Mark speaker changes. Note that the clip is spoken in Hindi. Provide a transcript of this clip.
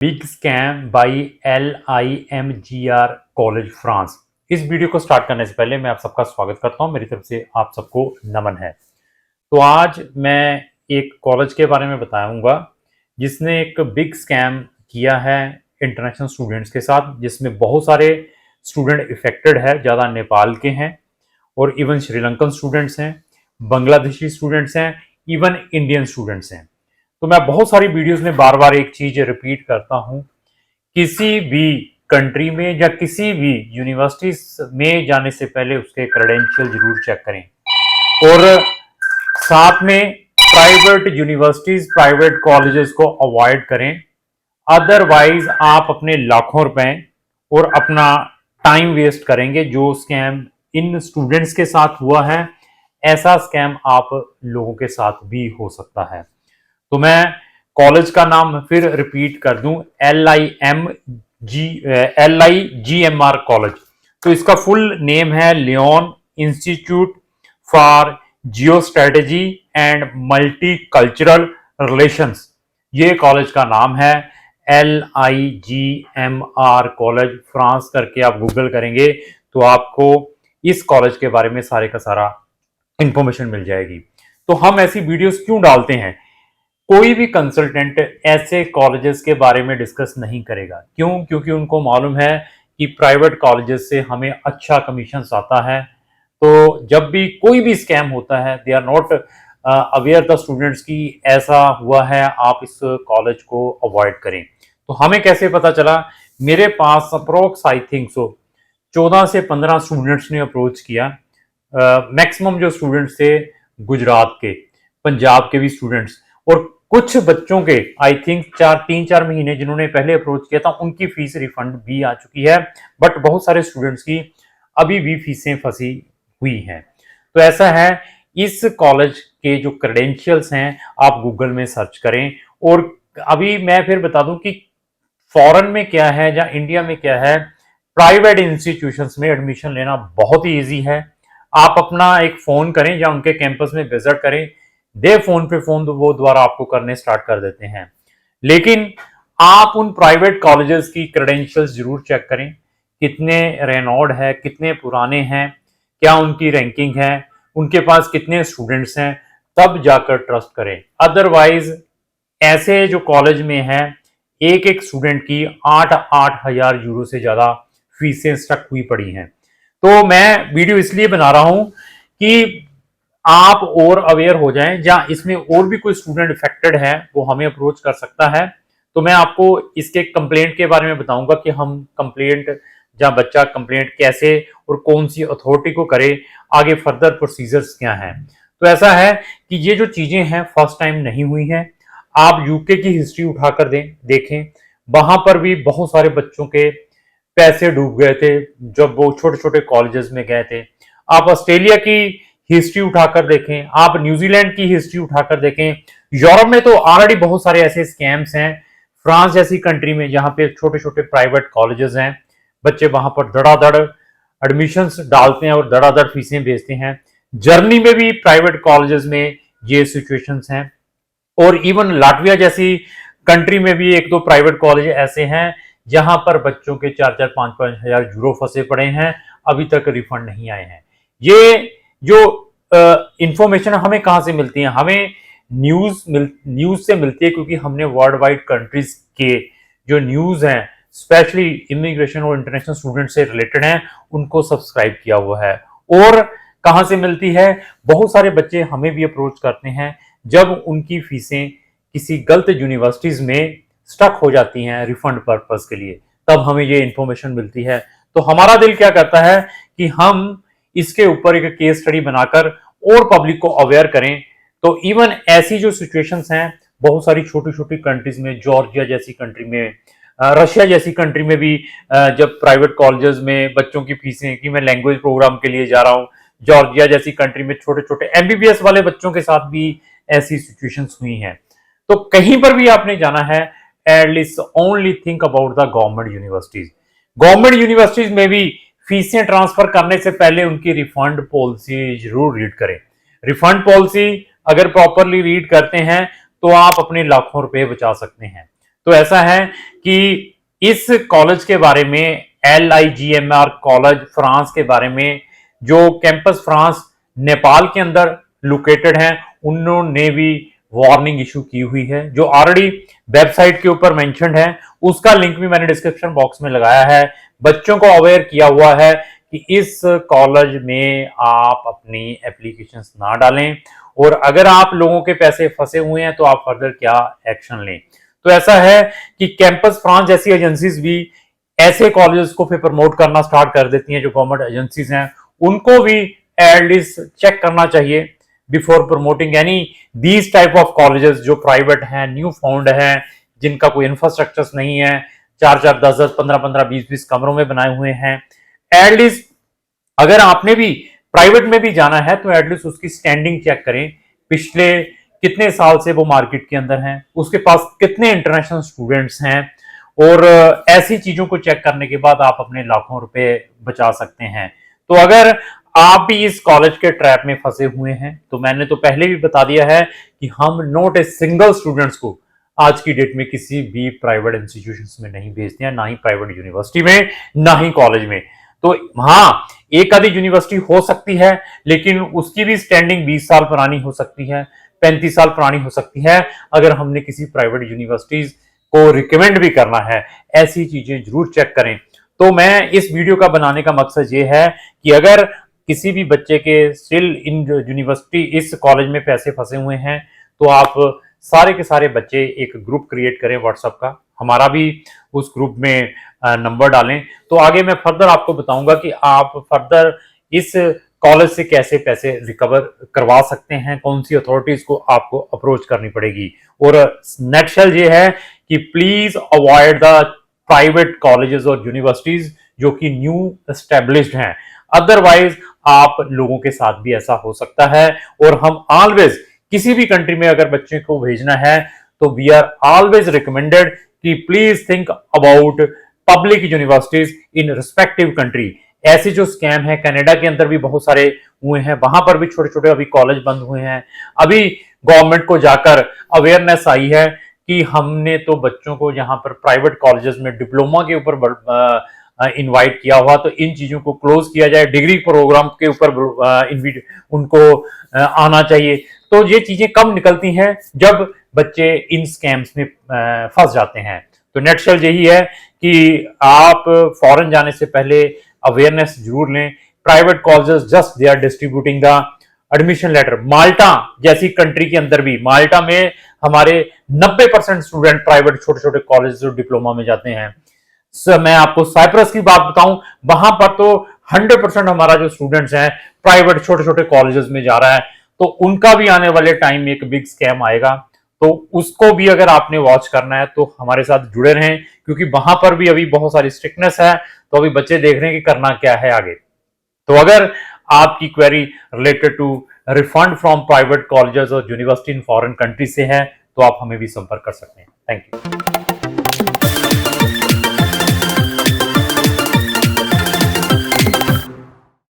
Speaker 1: Big scam by LIMGR college France. इस वीडियो को स्टार्ट करने से पहले मैं आप सबका स्वागत करता हूं। मेरी तरफ से आप सबको नमन है। तो आज मैं एक कॉलेज के बारे में बताऊंगा जिसने एक बिग स्कैम किया है इंटरनेशनल स्टूडेंट्स के साथ, जिसमें बहुत सारे स्टूडेंट इफेक्टेड है। ज़्यादा नेपाल के हैं और इवन श्रीलंकन स्टूडेंट्स हैं, बांग्लादेशी स्टूडेंट्स हैं, इवन इंडियन स्टूडेंट्स हैं। तो मैं बहुत सारी वीडियोस में बार बार एक चीज रिपीट करता हूं, किसी भी कंट्री में या किसी भी यूनिवर्सिटी में जाने से पहले उसके क्रेडेंशियल जरूर चेक करें। और साथ में प्राइवेट यूनिवर्सिटीज, प्राइवेट कॉलेजेस को अवॉइड करें। अदरवाइज आप अपने लाखों रुपए और अपना टाइम वेस्ट करेंगे। जो स्कैम इन स्टूडेंट्स के साथ हुआ है, ऐसा स्कैम आप लोगों के साथ भी हो सकता है। तो मैं कॉलेज का नाम फिर रिपीट कर दूं, LIGMR कॉलेज। तो इसका फुल नेम है Leon institute for geo strategy and multicultural relations. ये कॉलेज का नाम है LIGMR कॉलेज फ्रांस। करके आप गूगल करेंगे तो आपको इस कॉलेज के बारे में सारे का सारा इंफॉर्मेशन मिल जाएगी। तो हम ऐसी वीडियोस क्यों डालते हैं? कोई भी कंसल्टेंट ऐसे कॉलेजेस के बारे में डिस्कस नहीं करेगा। क्यों? क्योंकि उनको मालूम है कि प्राइवेट कॉलेजेस से हमें अच्छा कमीशन आता है। तो जब भी कोई भी स्कैम होता है, they are not aware the students की ऐसा हुआ है, आप इस कॉलेज को अवॉइड करें। तो हमें कैसे पता चला? मेरे पास अप्रोक्स आई थिंक सो 14 से 15 स्टूडेंट्स ने अप्रोच किया। मैक्सिमम जो स्टूडेंट्स थे गुजरात के, पंजाब के भी स्टूडेंट्स, और कुछ बच्चों के आई थिंक 3-4 महीने जिन्होंने पहले अप्रोच किया था, उनकी फीस रिफंड भी आ चुकी है। बट बहुत सारे स्टूडेंट्स की अभी भी फीसें फंसी हुई हैं। तो ऐसा है, इस कॉलेज के जो क्रेडेंशियल्स हैं आप गूगल में सर्च करें। और अभी मैं फिर बता दूं कि फॉरेन में क्या है या इंडिया में क्या है। प्राइवेट इंस्टीट्यूशंस में एडमिशन लेना बहुत ही ईजी है। आप अपना एक फोन करें या उनके कैंपस में विजिट करें, दे फोन पे फोन वो द्वारा आपको करने स्टार्ट कर देते हैं। लेकिन आप उन प्राइवेट कॉलेजेस की क्रेडेंशियल्स जरूर चेक करें, कितने रेनॉल्ड है, कितने पुराने हैं, क्या उनकी रैंकिंग है, उनके पास कितने स्टूडेंट्स हैं, तब जाकर ट्रस्ट करें। अदरवाइज ऐसे जो कॉलेज में है, एक एक स्टूडेंट की 8-8 हजार यूरो से ज्यादा फीसें स्टक हुई पड़ी हैं। तो मैं वीडियो इसलिए बना रहा हूं कि आप और अवेयर हो जाएं। जहां इसमें और भी कोई स्टूडेंट इफेक्टेड है वो हमें अप्रोच कर सकता है। तो मैं आपको इसके कंप्लेंट के बारे में बताऊंगा कि हम कंप्लेंट, जहां बच्चा कंप्लेंट कैसे और कौन सी अथॉरिटी को करे, आगे फर्दर प्रोसीजर्स क्या हैं। तो ऐसा है कि ये जो चीजें हैं फर्स्ट टाइम नहीं हुई हैं। आप यूके की हिस्ट्री उठाकर देखें, वहां पर भी बहुत सारे बच्चों के पैसे डूब गए थे जब वो छोटे छोटे कॉलेजेस में गए थे। आप ऑस्ट्रेलिया की हिस्ट्री उठाकर देखें, आप न्यूजीलैंड की हिस्ट्री उठाकर देखें। यूरोप में तो ऑलरेडी बहुत सारे ऐसे स्कैम्स हैं। फ्रांस जैसी कंट्री में जहां पे छोटे छोटे प्राइवेट कॉलेजेस हैं, बच्चे वहां पर धड़ाधड़ एडमिशंस डालते हैं और धड़ाधड़ फीसें भेजते हैं। जर्मनी में भी प्राइवेट कॉलेजेस में ये सिचुएशंस हैं। और इवन लाटविया जैसी कंट्री में भी एक दो प्राइवेट कॉलेज ऐसे हैं जहां पर बच्चों के 4-4, 5-5 हजार यूरो फंसे पड़े हैं, अभी तक रिफंड नहीं आए हैं। ये जो इंफॉर्मेशन हमें कहां से मिलती है? हमें न्यूज से मिलती है, क्योंकि हमने वर्ल्ड वाइड कंट्रीज के जो न्यूज हैं, स्पेशली इमिग्रेशन और इंटरनेशनल स्टूडेंट से रिलेटेड हैं, उनको सब्सक्राइब किया हुआ है। और कहां से मिलती है? बहुत सारे बच्चे हमें भी अप्रोच करते हैं जब उनकी फीसें किसी गलत यूनिवर्सिटीज में स्टक हो जाती हैं रिफंड पर्पस के लिए, तब हमें ये इंफॉर्मेशन मिलती है। तो हमारा दिल क्या करता है कि हम इसके ऊपर एक केस स्टडी बनाकर और पब्लिक को अवेयर करें। तो इवन ऐसी जो सिचुएशंस हैं बहुत सारी छोटी छोटी कंट्रीज में, जॉर्जिया जैसी कंट्री में, रशिया जैसी कंट्री में भी, जब प्राइवेट कॉलेजेस में बच्चों की फीसें, कि मैं लैंग्वेज प्रोग्राम के लिए जा रहा हूँ, जॉर्जिया जैसी कंट्री में छोटे छोटे MBBS वाले बच्चों के साथ भी ऐसी सिचुएशंस हुई हैं। तो कहीं पर भी आपने जाना है, at least only think about the government universities. Government universities में भी फीसें ट्रांसफर करने से पहले उनकी रिफंड पॉलिसी जरूर रीड करें। रिफंड पॉलिसी अगर प्रॉपरली रीड करते हैं तो आप अपने लाखों रुपए बचा सकते हैं। तो ऐसा है कि इस कॉलेज के बारे में, LIGMR कॉलेज फ्रांस के बारे में, जो कैंपस फ्रांस नेपाल के अंदर लोकेटेड है, उन्होंने भी वार्निंग इशू की हुई है, जो ऑलरेडी वेबसाइट के ऊपर मेंशन्ड है। उसका लिंक भी मैंने डिस्क्रिप्शन बॉक्स में लगाया है। बच्चों को अवेयर किया हुआ है कि इस कॉलेज में आप अपनी एप्लीकेशंस ना डालें, और अगर आप लोगों के पैसे फंसे हुए हैं तो आप फर्दर क्या एक्शन लें। तो ऐसा है कि कैंपस फ्रांस जैसी एजेंसीज भी ऐसे कॉलेजेस को फिर प्रमोट करना स्टार्ट कर देती हैं, जो गवर्नमेंट एजेंसीज हैं, उनको भी एटलीस्ट चेक करना चाहिए before promoting any these type of colleges जो प्राइवेट हैं, न्यू फाउंड हैं, जिनका कोई इंफ्रास्ट्रक्चर नहीं है, 4-4, 10-10, 15-15, 20-20 कमरों में बनाए हुए हैं। एटलीस्ट अगर आपने भी प्राइवेट में भी जाना है तो एटलीस्ट उसकी स्टैंडिंग चेक करें, पिछले कितने साल से वो मार्केट के अंदर हैं, उसके पास कितने इंटरनेशनल स्टूडेंट्स हैं, और ऐसी चीजों को चेक करने के बाद आप अपने लाखों रुपए बचा सकते हैं। तो अगर आप भी इस कॉलेज के ट्रैप में फंसे हुए हैं, तो मैंने तो पहले भी बता दिया है कि हम नॉट ए सिंगल स्टूडेंट्स को आज की डेट में किसी भी प्राइवेट इंस्टीट्यूशंस में नहीं भेजते हैं, ना ही प्राइवेट यूनिवर्सिटी में, ना ही कॉलेज में। तो हाँ, एक आधी यूनिवर्सिटी हो सकती है, लेकिन उसकी भी स्टैंडिंग 20 साल पुरानी हो सकती है, 35 साल पुरानी हो सकती है। अगर हमने किसी प्राइवेट यूनिवर्सिटीज को रिकमेंड भी करना है, ऐसी चीजें जरूर चेक करें। तो मैं इस वीडियो का बनाने का मकसद ये है कि अगर किसी भी बच्चे के स्टिल इन यूनिवर्सिटी इस कॉलेज में पैसे फंसे हुए हैं, तो आप सारे के सारे बच्चे एक ग्रुप क्रिएट करें व्हाट्सएप का, हमारा भी उस ग्रुप में नंबर डालें। तो आगे मैं फर्दर आपको बताऊंगा कि आप फर्दर इस कॉलेज से कैसे पैसे रिकवर करवा सकते हैं, कौन सी अथॉरिटीज को आपको अप्रोच करनी पड़ेगी। और नेटशेल ये है कि please avoid the private colleges और यूनिवर्सिटीज जो कि न्यू एस्टेब्लिश्ड हैं, अदरवाइज आप लोगों के साथ भी ऐसा हो सकता है। और हम ऑलवेज किसी भी कंट्री में अगर बच्चे को भेजना है तो वी आर ऑलवेज रिकमेंडेड कि please think about public universities in respective country. ऐसे जो स्कैम है कनाडा के अंदर भी बहुत सारे हुए हैं, वहां पर भी छोटे छोटे अभी कॉलेज बंद हुए हैं। अभी गवर्नमेंट को जाकर अवेयरनेस आई है कि हमने तो बच्चों को यहाँ पर प्राइवेट कॉलेजेस में डिप्लोमा के ऊपर इनवाइट किया हुआ, तो इन चीजों को क्लोज किया जाए, डिग्री प्रोग्राम के ऊपर उनको आना चाहिए। तो ये चीजें कम निकलती हैं जब बच्चे इन स्कैम्स में फंस जाते हैं। तो नेटशेल यही है कि आप फॉरेन जाने से पहले अवेयरनेस जरूर लें। Private colleges just they are distributing the admission letter. Malta जैसी कंट्री के अंदर भी, माल्टा में हमारे 90% स्टूडेंट प्राइवेट छोटे छोटे कॉलेज और डिप्लोमा में जाते हैं। मैं आपको साइप्रस की बात बताऊं, वहां पर तो 100% हमारा जो स्टूडेंट्स हैं प्राइवेट छोटे छोटे कॉलेजेस में जा रहा है। तो उनका भी आने वाले टाइम में एक बिग स्कैम आएगा, तो उसको भी अगर आपने वॉच करना है तो हमारे साथ जुड़े रहें, क्योंकि वहां पर भी अभी बहुत सारी स्ट्रिक्टनेस है। तो अभी बच्चे देख रहे हैं कि करना क्या है आगे। तो अगर आपकी query related to refund from private colleges और यूनिवर्सिटी इन फॉरेन कंट्री से है, तो आप हमें भी संपर्क कर सकते हैं। Thank you.